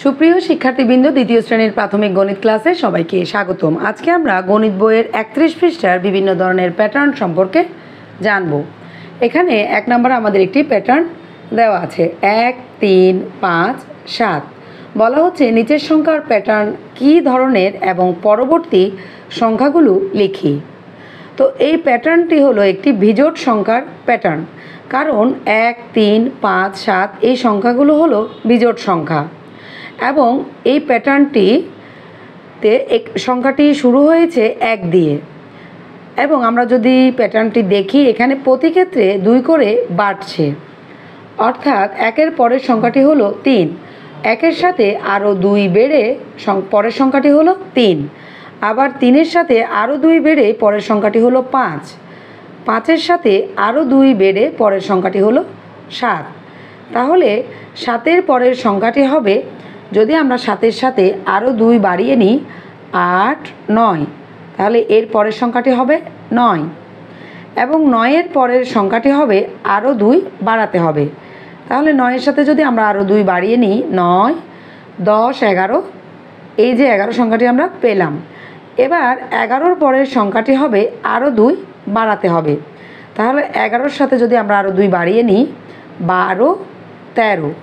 সুপ্রিয় শিক্ষার্থীবৃন্দ, দ্বিতীয় শ্রেণীর প্রাথমিক গণিত ক্লাসে সবাইকে স্বাগতম। আজকে আমরা গণিত বইয়ের 31 পৃষ্ঠার বিভিন্ন ধরনের প্যাটার্ন সম্পর্কে জানব। এখানে 1 নম্বরে আমাদের একটি প্যাটার্ন দেওয়া আছে 1, 3, 5, 7। বলা হচ্ছে নিচের সংখ্যার প্যাটার্ন কী ধরনের এবং পরবর্তী সংখ্যাগুলো লিখি। তো এই প্যাটার্নটি হলো একটি বিজোড় সংখ্যার প্যাটার্ন, কারণ 1, 3, 5, 7 এই সংখ্যাগুলো হলো বিজোড় সংখ্যা এবং এই প্যাটার্নটিতে সংখ্যাটি শুরু হয়েছে 1 দিয়ে এবং আমরা যদি প্যাটার্নটি দেখি এখানে প্রতি ক্ষেত্রে 2 করে বাড়ছে, অর্থাৎ 1-এর পরের সংখ্যাটি হলো 3, 1-এর সাথে আরও 2 বেড়ে পরের সংখ্যাটি হলো 3, আবার 3-এর সাথে আরও 2 বেড়ে পরের সংখ্যাটি হলো 5, 5-এর সাথে আরও 2 বেড়ে পরের সংখ্যাটি হলো 7। তাহলে 7-এর পরের সংখ্যাটি হবে, যদি আমরা 7-এর সাথে আরও 2 বাড়িয়ে নিই 8, 9, তাহলে এর পরের সংখ্যাটি হবে 9 এবং 9-এর পরের সংখ্যাটি হবে আরও 2 বাড়াতে হবে। তাহলে 9-এর সাথে যদি আমরা আরও 2 বাড়িয়ে নিই 9, 10, 11, এই যে 11 সংখ্যাটি আমরা পেলাম। এবার 11-র পরের সংখ্যাটি হবে আরও 2 বাড়াতে হবে। তাহলে 11-র সাথে যদি আমরা আরও 2 বাড়িয়ে নিই 12, 13,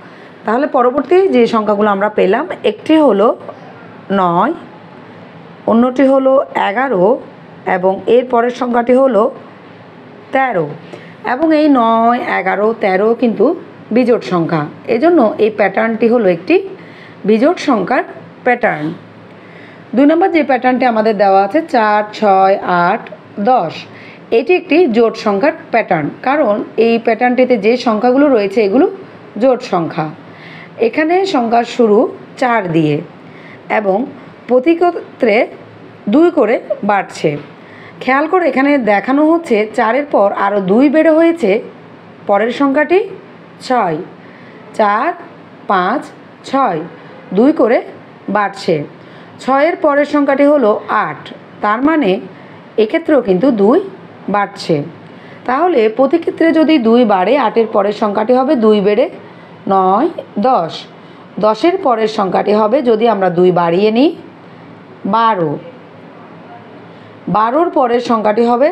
তাহলে পরবর্তী যে সংখ্যাগুলো আমরা পেলাম একটি হলো 9, অন্যটি হলো 11 এবং এর পরের সংখ্যাটি হলো 13 এবং এই 9, 11, 13 কিন্তু বিজোড় সংখ্যা, এজন্য এই প্যাটার্নটি হলো একটি বিজোড় সংখ্যার প্যাটার্ন। 2 নম্বর যে প্যাটার্নটি আমাদের দেওয়া আছে 4, 6, 8, 10, এটি একটি জোড় সংখ্যার প্যাটার্ন, কারণ এই প্যাটার্নটিতে যে সংখ্যাগুলো রয়েছে এগুলো জোড় সংখ্যা। এখানে সংখ্যার শুরু 4 দিয়ে এবং প্রতি ক্ষেত্রে 2 করে বাড়ছে। খেয়াল করে এখানে দেখানো হচ্ছে 4-এর পর আরও 2 বেড়ে হয়েছে পরের সংখ্যাটি 6, 4, 5, 6, 2 করে বাড়ছে। 6-এর পরের সংখ্যাটি হলো 8, তার মানে এক্ষেত্রেও কিন্তু 2 বাড়ছে। তাহলে প্রতি ক্ষেত্রে যদি 2 বাড়ে 8-এর পরের সংখ্যাটি হবে 2 বেড়ে 9, 10, 10-এর পরের সংখ্যাটি হবে, যদি আমরা 2 বাড়িয়ে নিই 12, 12-র পরের সংখ্যাটি হবে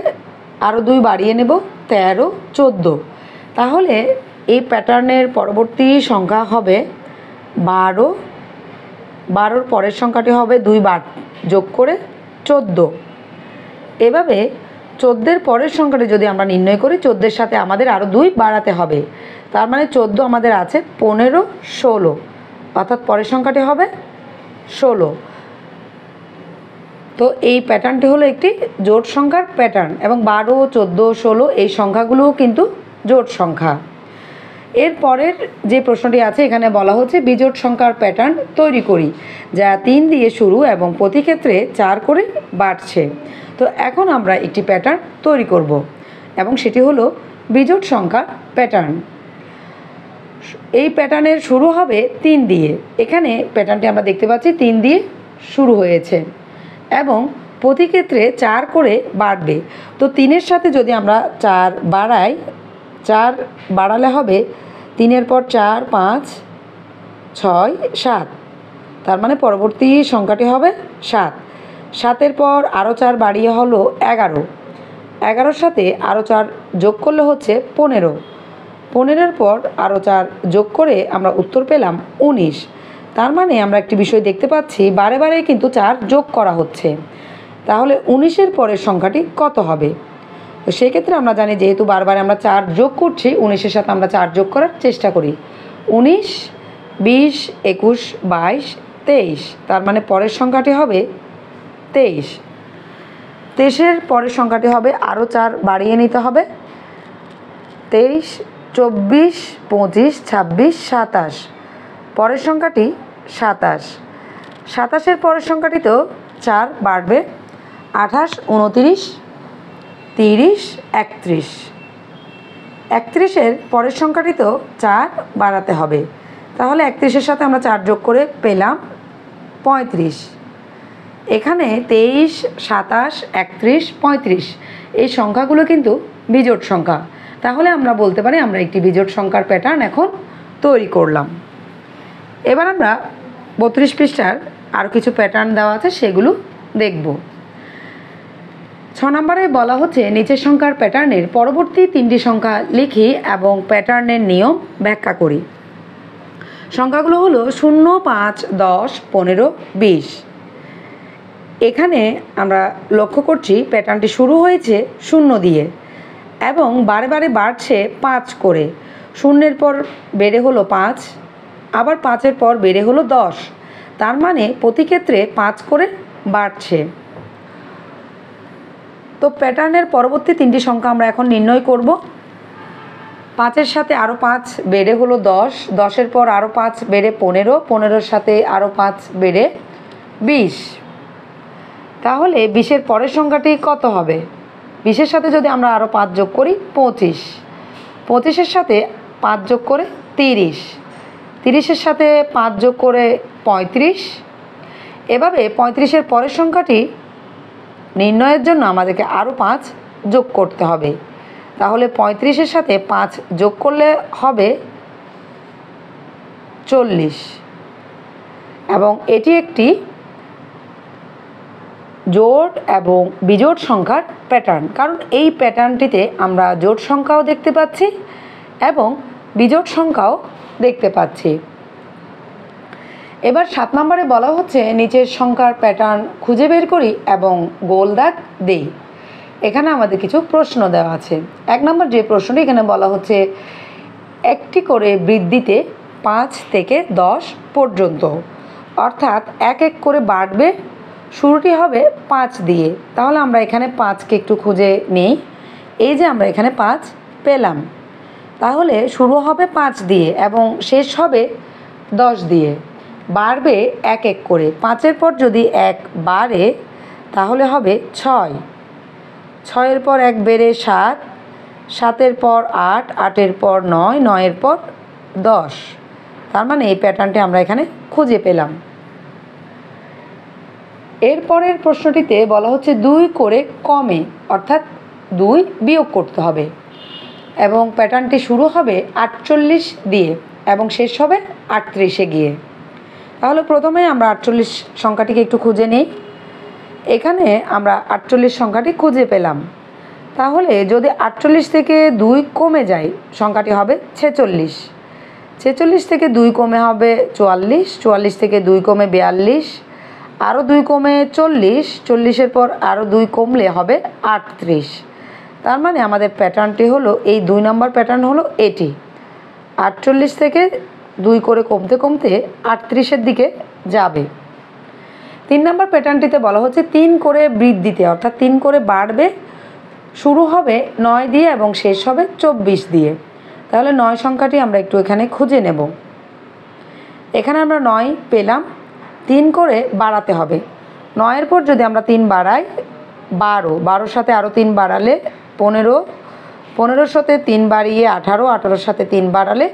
আরও 2 বাড়িয়ে নেব 13, 14। তাহলে এই প্যাটার্নের পরবর্তী সংখ্যা হবে 12, 12-র পরের সংখ্যাটি হবে 2 যোগ করে 14। এভাবে 14-এর পরের সংখ্যাটি যদি আমরা নির্ণয় করি 14-এর সাথে আমাদের আরও 2 বাড়াতে হবে, তার মানে 14 আমাদের আছে 15, 16, অর্থাৎ পরের সংখ্যাটি হবে 16। তো এই প্যাটার্নটি হলো একটি জোড় সংখ্যার প্যাটার্ন এবং 12, 14, 16 এই সংখ্যাগুলোও কিন্তু জোড় সংখ্যা। এর পরের যে প্রশ্নটি আছে এখানে বলা হচ্ছে বিজোড় সংখ্যার প্যাটার্ন তৈরি করি, যা 3 দিয়ে শুরু এবং প্রতি ক্ষেত্রে 4 করে বাড়ছে। তো এখন আমরা একটি প্যাটার্ন তৈরি করব এবং সেটি হলো বিজোড় সংখ্যার প্যাটার্ন। এই প্যাটার্নের শুরু হবে 3 দিয়ে। এখানে প্যাটার্নটি আমরা দেখতে পাচ্ছি 3 দিয়ে শুরু হয়েছে এবং প্রতি ক্ষেত্রে 4 করে বাড়বে। তো 3-এর সাথে যদি আমরা 4 বাড়াই, 4 বাড়ালে হবে 3-এর পর 4, 5, 6, 7, তার মানে পরবর্তী সংখ্যাটি হবে 7। 7-এর পর আরও 4 বাড়িয়ে হলো 11, 11-র সাথে আরও 4 যোগ করলে হচ্ছে 15, 15-এর পর আরও 4 যোগ করে আমরা উত্তর পেলাম 19। তার মানে আমরা একটি বিষয় দেখতে পাচ্ছি বারে বারে কিন্তু 4 যোগ করা হচ্ছে। তাহলে 19-এর পরের সংখ্যাটি কত হবে? তো সেক্ষেত্রে আমরা জানি যেহেতু বারবার আমরা 4 যোগ করছি, 19-এর সাথে আমরা 4 যোগ করার চেষ্টা করি। 19, 20, 21, 22, 23, তার মানে পরের সংখ্যাটি হবে 23। 23-এর পরের সংখ্যাটি হবে আরও 4 বাড়িয়ে নিতে হবে 23, 24, 25, 26, 27, পরের সংখ্যাটি 27। 27-এর পরের সংখ্যাটিতেও 4 বাড়বে 28, 29, 30, 31। 31-এর পরের সংখ্যাটিতেও 4 বাড়াতে হবে। তাহলে 31-এর সাথে আমরা 4 যোগ করে পেলাম 35। এখানে 23, 27, 31, 35 এই সংখ্যাগুলো কিন্তু বিজোড় সংখ্যা। তাহলে আমরা বলতে পারি আমরা একটি বিজোড় সংখ্যার প্যাটার্ন এখন তৈরি করলাম। এবার আমরা 32 পৃষ্ঠার আরও কিছু প্যাটার্ন দেওয়া আছে, সেগুলো দেখব। 6 নম্বরে বলা হচ্ছে নিচের সংখ্যার প্যাটার্নের পরবর্তী 3টি সংখ্যা লিখি এবং প্যাটার্নের নিয়ম ব্যাখ্যা করি। সংখ্যাগুলো হলো 0, 5, 10, 15, 20। এখানে আমরা লক্ষ্য করছি প্যাটার্নটি শুরু হয়েছে 0 দিয়ে এবং বারে বারে বাড়ছে 5 করে। 0-এর পর বেড়ে হলো 5, আবার 5-এর পর বেড়ে হলো 10। তার মানে প্রতি ক্ষেত্রে 5 করে বাড়ছে। তো প্যাটার্নের পরবর্তী 3টি সংখ্যা আমরা এখন নির্ণয় করব। 5-এর সাথে আরও 5 বেড়ে হলো 10, 10-এর পর আরও 5 বেড়ে 15, 15-এর সাথে আরও 5 বেড়ে 20। তাহলে 20-এর পরের সংখ্যাটি কত হবে? 20-এর সাথে যদি আমরা আরও 5 যোগ করি 25, 25-এর সাথে 5 যোগ করে 30, 30-এর সাথে 5 যোগ করে 35। এভাবে 35-এর পরের সংখ্যাটি নির্ণয়ের জন্য আমাদেরকে আরও 5 যোগ করতে হবে। তাহলে 35-এর সাথে 5 যোগ করলে হবে 40 এবং এটি একটি জোড় এবং বিজোড় সংখ্যার প্যাটার্ন, কারণ এই প্যাটার্নটিতে আমরা জোড় সংখ্যাও দেখতে পাচ্ছি এবং বিজোড় সংখ্যাও দেখতে পাচ্ছি। এবার 7 নম্বরে বলা হচ্ছে নিচের সংখ্যার প্যাটার্ন খুঁজে বের করি এবং গোল দাগ দেই। এখানে আমাদের কিছু প্রশ্ন দেওয়া আছে। 1 নম্বর যে প্রশ্নটি এখানে বলা হচ্ছে একটি করে বৃদ্ধিতে 5 থেকে 10 পর্যন্ত, অর্থাৎ এক এক করে বাড়বে। শুরুটি হবে 5 দিয়ে, তাহলে আমরা এখানে 5কে একটু খুঁজে নিই। এই যে আমরা এখানে 5 পেলাম, তাহলে শুরু হবে 5 দিয়ে এবং শেষ হবে 10 দিয়ে। বাড়বে এক এক করে। 5-এর পর যদি 1 বাড়ে তাহলে হবে 6, 6-এর পর 1 বেড়ে 7, 7-এর পর 8, 8-এর পর 9, 9-এর পর 10। তার মানে এই প্যাটার্নটি আমরা এখানে খুঁজে পেলাম। এরপরের প্রশ্নটিতে বলা হচ্ছে 2 করে কমে, অর্থাৎ 2 বিয়োগ করতে হবে এবং প্যাটার্নটি শুরু হবে 48 দিয়ে এবং শেষ হবে 38-এ গিয়ে। তাহলে প্রথমে আমরা 48 সংখ্যাটিকে একটু খুঁজে নিই। এখানে আমরা 48 সংখ্যাটি খুঁজে পেলাম। তাহলে যদি 48 থেকে 2 কমে যায় সংখ্যাটি হবে 46, 46 থেকে 2 কমে হবে 44, 44 থেকে 2 কমে 42, আরও 2 কমে 40, 40-এর পর আরও 2 কমলে হবে 38। তার মানে আমাদের প্যাটার্নটি হলো এই 2 নম্বর প্যাটার্ন হলো এটি। 48 থেকে 2 করে কমতে কমতে 38-এর দিকে যাবে। 3 নম্বর প্যাটার্নটিতে বলা হচ্ছে 3 করে বৃদ্ধিতে, অর্থাৎ 3 করে বাড়বে। শুরু হবে 9 দিয়ে এবং শেষ হবে 24 দিয়ে। তাহলে 9 সংখ্যাটি আমরা একটু এখানে খুঁজে নেব। এখানে আমরা 9 পেলাম, 3 করে বাড়াতে হবে। 9-এর পর যদি আমরা 3 বাড়াই 12, 12-এর সাথে আরও 3 বাড়ালে 15, 15-এর সাথে 3 বাড়িয়ে 18, 18-এর সাথে 3 বাড়ালে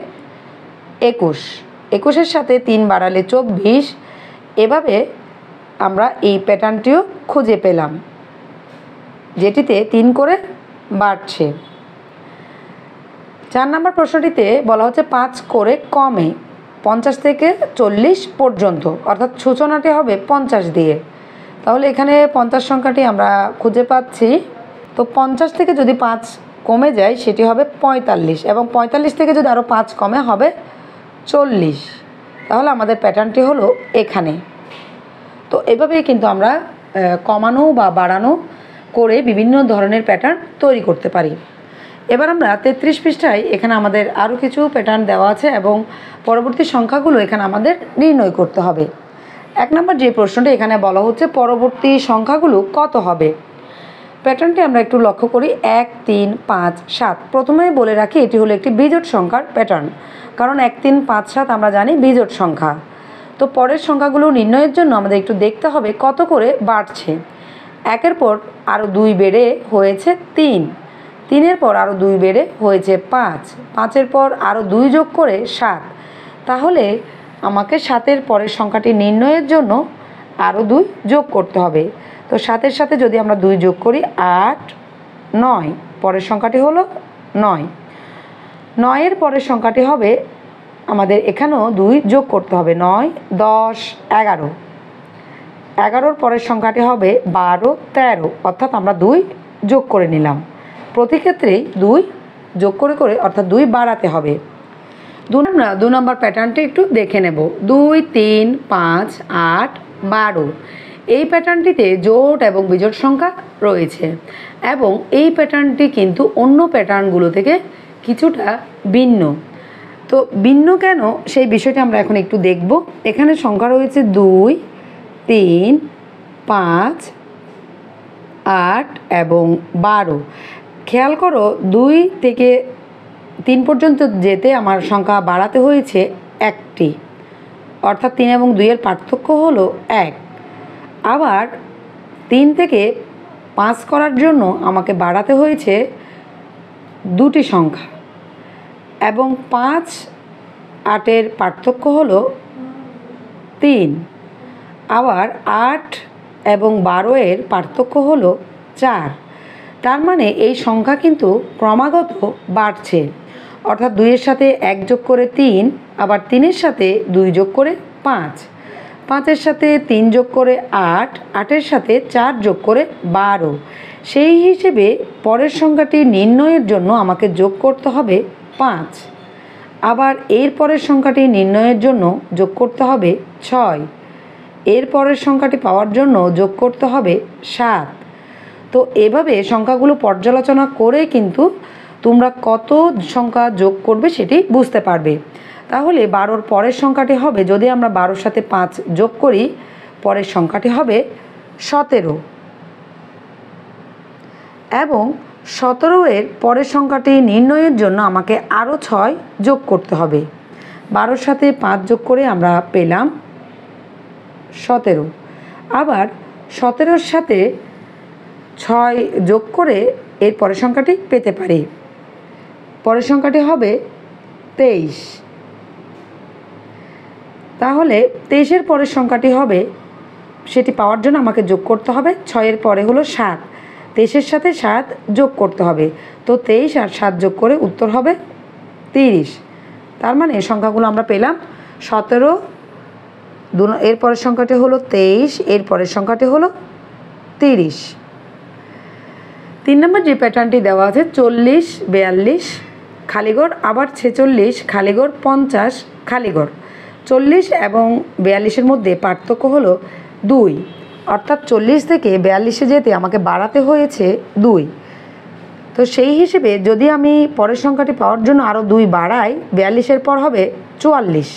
21, 21-এর সাথে 3 বাড়ালে 24। এভাবে আমরা এই প্যাটার্নটিও খুঁজে পেলাম, যেটিতে 3 করে বাড়ছে। 4 নম্বর প্রশ্নটিতে বলা হচ্ছে 5 করে কমে 50 থেকে 40 পর্যন্ত, অর্থাৎ সূচনাটি হবে 50 দিয়ে। তাহলে এখানে 50 সংখ্যাটি আমরা খুঁজে পাচ্ছি। তো 50 থেকে যদি 5 কমে যায় সেটি হবে 45 এবং 45 থেকে যদি আরও 5 কমে হবে 40। তাহলে আমাদের প্যাটার্নটি হলো এখানে। তো এভাবেই কিন্তু আমরা কমানো বা বাড়ানো করে বিভিন্ন ধরনের প্যাটার্ন তৈরি করতে পারি। এবার আমরা 33 পৃষ্ঠায় এখানে আমাদের আরও কিছু প্যাটার্ন দেওয়া আছে এবং পরবর্তী সংখ্যাগুলো এখানে আমাদের নির্ণয় করতে হবে। 1 নম্বর যে প্রশ্নটি এখানে বলা হচ্ছে পরবর্তী সংখ্যাগুলো কত হবে। প্যাটার্নটি আমরা একটু লক্ষ্য করি। 1, 3, 5, 7। প্রথমেই বলে রাখি এটি হলো একটি বিজোড় সংখ্যার প্যাটার্ন, কারণ 1, 3, 5, 7 আমরা জানি বিজোড় সংখ্যা। তো পরের সংখ্যাগুলো নির্ণয়ের জন্য আমাদের একটু দেখতে হবে কত করে বাড়ছে। 1-এর পর আরও 2 বেড়ে হয়েছে 3, 3-এর পর আরও 2 বেড়ে হয়েছে 5, 5-এর পর আরও 2 যোগ করে 7। তাহলে আমাকে 7-এর পরের সংখ্যাটি নির্ণয়ের জন্য আরও 2 যোগ করতে হবে। তো 7-এর সাথে যদি আমরা 2 যোগ করি 8, 9, পরের সংখ্যাটি হলো 9। 9-এর পরের সংখ্যাটি হবে আমাদের এখানেও 2 যোগ করতে হবে। 9, 10, 11। 11-র পরের সংখ্যাটি হবে 12, 13, অর্থাৎ আমরা 2 যোগ করে নিলাম। প্রতি ক্ষেত্রেই 2 যোগ করে করে অর্থাৎ 2 বাড়াতে হবে। আমরা 2 নম্বর প্যাটার্নটি একটু দেখে নেব। 2, 3, 5, 8, 12। এই প্যাটার্নটিতে জোড় এবং বিজোড় সংখ্যা রয়েছে এবং এই প্যাটার্নটি কিন্তু অন্য প্যাটার্নগুলো থেকে কিছুটা ভিন্ন। তো ভিন্ন কেন সেই বিষয়টা আমরা এখন একটু দেখব। এখানে সংখ্যা রয়েছে 2, 3, 5, 8 এবং 12। খেয়াল করো 2 থেকে 3 পর্যন্ত যেতে আমার সংখ্যা বাড়াতে হয়েছে 1টি, অর্থাৎ 3 এবং 2-এর পার্থক্য হলো 1। আবার 3 থেকে 5 করার জন্য আমাকে বাড়াতে হয়েছে 2টি সংখ্যা এবং 5, 8-এর পার্থক্য হলো 3। আবার 8 এবং 12-এর পার্থক্য হলো 4। তার মানে এই সংখ্যা কিন্তু ক্রমাগত বাড়ছে, অর্থাৎ 2-এর সাথে 1 যোগ করে 3, আবার 3-এর সাথে 2 যোগ করে 5, 5-এর সাথে 3 যোগ করে 8, 8-এর সাথে 4 যোগ করে 12। সেই হিসেবে পরের সংখ্যাটি নির্ণয়ের জন্য আমাকে যোগ করতে হবে 5। আবার এর পরের সংখ্যাটি নির্ণয়ের জন্য যোগ করতে হবে 6। এর পরের সংখ্যাটি পাওয়ার জন্য যোগ করতে হবে 7। তো এভাবে সংখ্যাগুলো পর্যালোচনা করে কিন্তু তোমরা কত সংখ্যা যোগ করবে সেটি বুঝতে পারবে। তাহলে 12-র পরের সংখ্যাটি হবে, যদি আমরা 12-র সাথে 5 যোগ করি, পরের সংখ্যাটি হবে 17 এবং 17-এর পরের সংখ্যাটি নির্ণয়ের জন্য আমাকে আরও 6 যোগ করতে হবে। 12-র সাথে 5 যোগ করে আমরা পেলাম 17। আবার 17-র সাথে 6 যোগ করে এর পরের সংখ্যাটি পেতে পারি। পরের সংখ্যাটি হবে 23। তাহলে 23-এর পরের সংখ্যাটি হবে, সেটি পাওয়ার জন্য আমাকে যোগ করতে হবে 6-এর পরে হলো 7। 23-এর সাথে 7 যোগ করতে হবে। তো 23 আর 7 যোগ করে উত্তর হবে 30। তার মানে সংখ্যাগুলো আমরা পেলাম 17, এর পরের সংখ্যাটি হলো 23, এর পরের সংখ্যাটি হলো 30। 3 নম্বর যে প্যাটার্নটি দেওয়া আছে 40, 42 খালিঘর, আবার 46 খালিঘর, 50 খালিঘর। 40 এবং 42-এর মধ্যে পার্থক্য হলো 2, অর্থাৎ 40 থেকে 42-এ যেতে আমাকে বাড়াতে হয়েছে 2। তো সেই হিসেবে যদি আমি পরের সংখ্যাটি পাওয়ার জন্য আরও 2 বাড়াই, 42-এর পর হবে 44।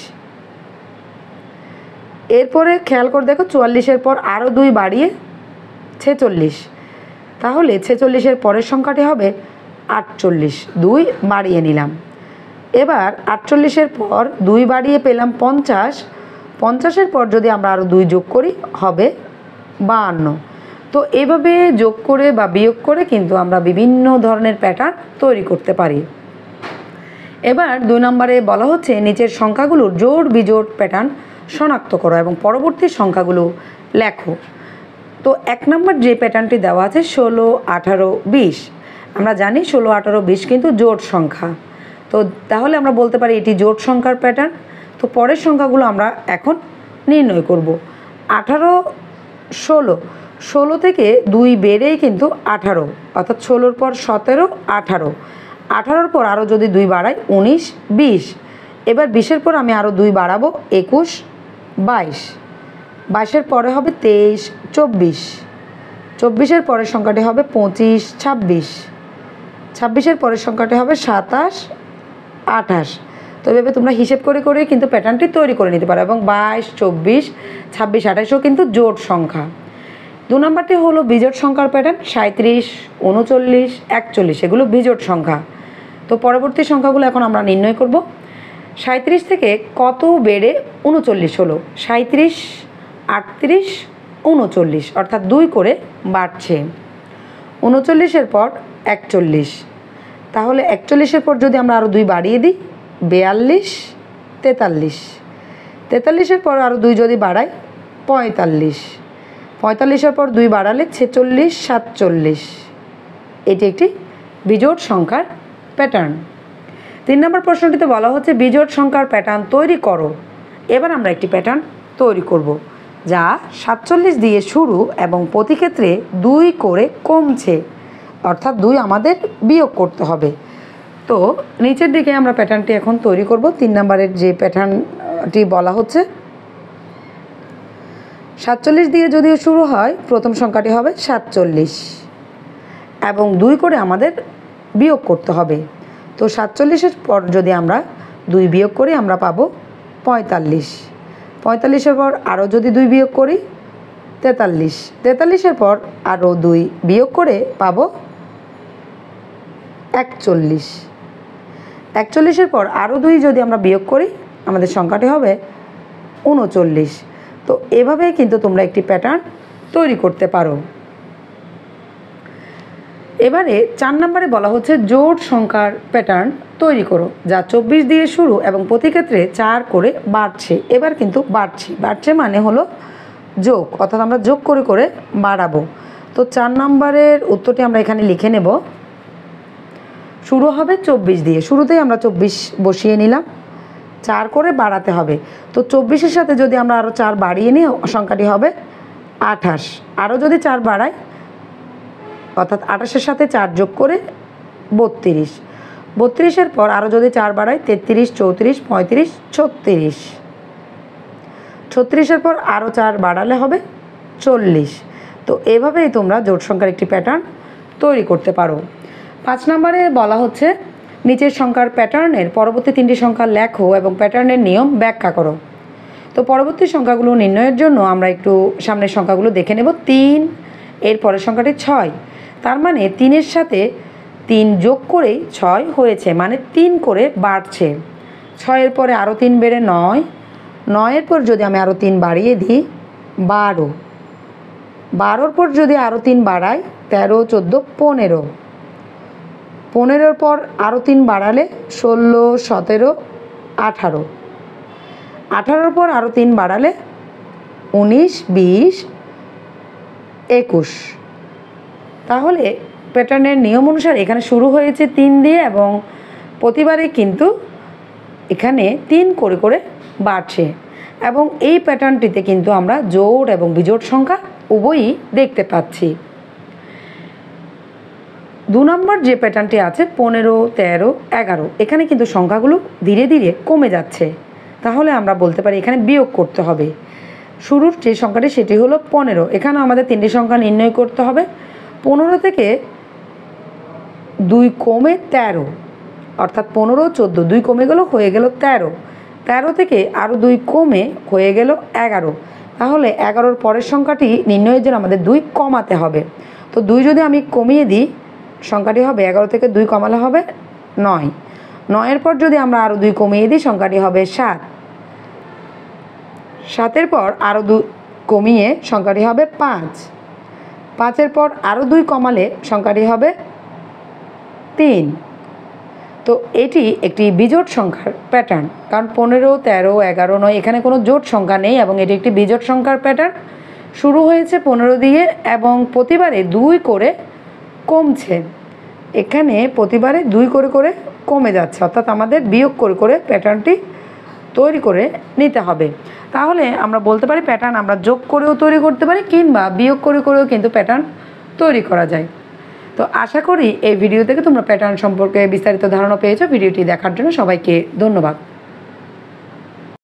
এরপরে খেয়াল করে দেখো 44-এর পর আরও 2 বাড়িয়ে 46। তাহলে 46-এর পরের সংখ্যাটি হবে 48, 2 বাড়িয়ে নিলাম। এবার 48-এর পর 2 বাড়িয়ে পেলাম 50। 50-এর পর যদি আমরা আরও 2 যোগ করি হবে 52। তো এভাবে যোগ করে বা বিয়োগ করে কিন্তু আমরা বিভিন্ন ধরনের প্যাটার্ন তৈরি করতে পারি। এবার 2 নম্বরে বলা হচ্ছে নিচের সংখ্যাগুলোর জোড় বিজোড় প্যাটার্ন শনাক্ত করো এবং পরবর্তী সংখ্যাগুলো লেখো। তো 1 নম্বর যে প্যাটার্নটি দেওয়া আছে 16, 18, 20। আমরা জানি 16, 18, 20 কিন্তু জোড় সংখ্যা। তো তাহলে আমরা বলতে পারি এটি জোড় সংখ্যার প্যাটার্ন। তো পরের সংখ্যাগুলো আমরা এখন নির্ণয় করব। 18, 16, 16 থেকে 2 বেড়েই কিন্তু 18, অর্থাৎ 16-র পর 17, 18, 18-র পর আরও যদি 2 বাড়াই 19, 20। এবার 20-এর পর আমি আরও 2 বাড়াবো 21, 22। 22-এর পরে হবে 23, 24। 24-এর পরের সংখ্যাটি হবে 25, 26। 26-এর পরের সংখ্যাটি হবে 27, 28। তো এভাবে তোমরা হিসেব করে করে কিন্তু প্যাটার্নটি তৈরি করে নিতে পারো। এবং 22, 24, 26, 28ও কিন্তু জোড় সংখ্যা। 2 নম্বরটি হলো বিজোড় সংখ্যার প্যাটার্ন 37, 39, 41, এগুলো বিজোড় সংখ্যা। তো পরবর্তী সংখ্যাগুলো এখন আমরা নির্ণয় করব। 37 থেকে কত বেড়ে 39 হলো? 37, 38, 39, অর্থাৎ 2 করে বাড়ছে। 39-এর পর 41। তাহলে 41-এর পর যদি আমরা আরও 2 বাড়িয়ে দিই 42, 43। 43-এর পর আরও 2 যদি বাড়াই 45। 45-এর পর 2 বাড়ালে 46, 47। এটি একটি বিজোড় সংখ্যার প্যাটার্ন। 3 নম্বর প্রশ্নটিতে বলা হচ্ছে বিজোড় সংখ্যার প্যাটার্ন তৈরি করো। এবার আমরা একটি প্যাটার্ন তৈরি করব, যা 47 দিয়ে শুরু এবং প্রতি ক্ষেত্রে 2 করে কমছে, অর্থাৎ 2 আমাদের বিয়োগ করতে হবে। তো নিচের দিকে আমরা প্যাটার্নটি এখন তৈরি করব। 3 নম্বরের যে প্যাটার্নটি বলা হচ্ছে 47 দিয়ে যদিও শুরু হয়, প্রথম সংখ্যাটি হবে 47 এবং 2 করে আমাদের বিয়োগ করতে হবে। তো 47-এর পর যদি আমরা 2 বিয়োগ করি আমরা পাবো 45। 45-এর পর আরও যদি 2 বিয়োগ করি 43। 43-এর পর আরও 2 বিয়োগ করে পাবো 41। 41-এর পর আরও 2 যদি আমরা বিয়োগ করি আমাদের সংখ্যাটি হবে 39। তো এভাবেই কিন্তু তোমরা একটি প্যাটার্ন তৈরি করতে পারো। এবারে 4 নম্বরে বলা হচ্ছে জোড় সংখ্যার প্যাটার্ন তৈরি করো, যা 24 দিয়ে শুরু এবং প্রতি ক্ষেত্রে 4 করে বাড়ছে। এবার কিন্তু বাড়ছে মানে হলো যোগ, অর্থাৎ আমরা যোগ করে করে বাড়াবো। তো 4 নম্বরের উত্তরটি আমরা এখানে লিখে নেব। শুরু হবে 24 দিয়ে, শুরুতেই আমরা 24 বসিয়ে নিলাম, 4 করে বাড়াতে হবে। তো 24-এর সাথে যদি আমরা আরও 4 বাড়িয়ে নিই সংখ্যাটি হবে 28। আরও যদি 4 বাড়াই অর্থাৎ 28-এর সাথে 4 যোগ করে 32। 32-এর পর আরও যদি 4 বাড়াই 33, 34, 35, 36। 36-এর পর আরও 4 বাড়ালে হবে 40। তো এভাবেই তোমরা জোড় সংখ্যার একটি প্যাটার্ন তৈরি করতে পারো। 5 নম্বরে বলা হচ্ছে নিচের সংখ্যার প্যাটার্নের পরবর্তী 3টি সংখ্যা লেখো এবং প্যাটার্নের নিয়ম ব্যাখ্যা করো। তো পরবর্তী সংখ্যাগুলো নির্ণয়ের জন্য আমরা একটু সামনের সংখ্যাগুলো দেখে নেব। 3, এর পরের সংখ্যাটি 6, তার মানে 3-এর সাথে 3 যোগ করেই 6 হয়েছে, মানে 3 করে বাড়ছে। 6-এর পরে আরও 3 বেড়ে 9, 9-এর পর যদি আমি আরও 3 বাড়িয়ে দিই 12, 12-র পর যদি আরও 3 বাড়াই 13, 14, 15, 15-এর পর আরও 3 বাড়ালে 16, 17, 18, 18-র পর আরও 3 বাড়ালে 19, 20, 21। তাহলে প্যাটার্নের নিয়ম অনুসারে এখানে শুরু হয়েছে 3 দিয়ে এবং প্রতিবারে কিন্তু এখানে 3 করে করে বাড়ছে এবং এই প্যাটার্নটিতে কিন্তু আমরা জোড় এবং বিজোড় সংখ্যা উভয়ই দেখতে পাচ্ছি। 2 নম্বর যে প্যাটার্নটি আছে 15, 13, 11, এখানে কিন্তু সংখ্যাগুলো ধীরে ধীরে কমে যাচ্ছে। তাহলে আমরা বলতে পারি এখানে বিয়োগ করতে হবে। শুরুর যে সংখ্যাটি সেটি হলো 15। এখানে আমাদের 3টি সংখ্যা নির্ণয় করতে হবে। 15 থেকে 2 কমে 13, অর্থাৎ 15, 14, 2 কমে গেল, হয়ে গেল 13। 13 থেকে আরও 2 কমে হয়ে গেল 11। তাহলে 11-র পরের সংখ্যাটি নির্ণয়ের জন্য আমাদের 2 কমাতে হবে। তো 2 যদি আমি কমিয়ে দিই সংখ্যাটি হবে 11 থেকে 2 কমালে হবে 9। 9-এর পর যদি আমরা আরও 2 কমিয়ে দিই সংখ্যাটি হবে 7। 7-এর পর আরও 2 কমিয়ে সংখ্যাটি হবে 5। 5-এর পর আরও 2 কমালে সংখ্যাটি হবে 3। তো এটি একটি বিজোড় সংখ্যার প্যাটার্ন, কারণ 15, 13, 11, 9 এখানে কোনো জোড় সংখ্যা নেই এবং এটি একটি বিজোড় সংখ্যার প্যাটার্ন। শুরু হয়েছে 15 দিয়ে এবং প্রতিবারে 2 করে কমছে। এখানে প্রতিবারে 2 করে করে কমে যাচ্ছে, অর্থাৎ আমাদের বিয়োগ করে করে প্যাটার্নটি তৈরি করে নিতে হবে। তাহলে আমরা বলতে পারি প্যাটার্ন আমরা যোগ করেও তৈরি করতে পারি কিংবা বিয়োগ করে করেও কিন্তু প্যাটার্ন তৈরি করা যায়। তো আশা করি এই ভিডিও থেকে তোমরা প্যাটার্ন সম্পর্কে বিস্তারিত ধারণা পেয়েছো। ভিডিওটি দেখার জন্য সবাইকে ধন্যবাদ।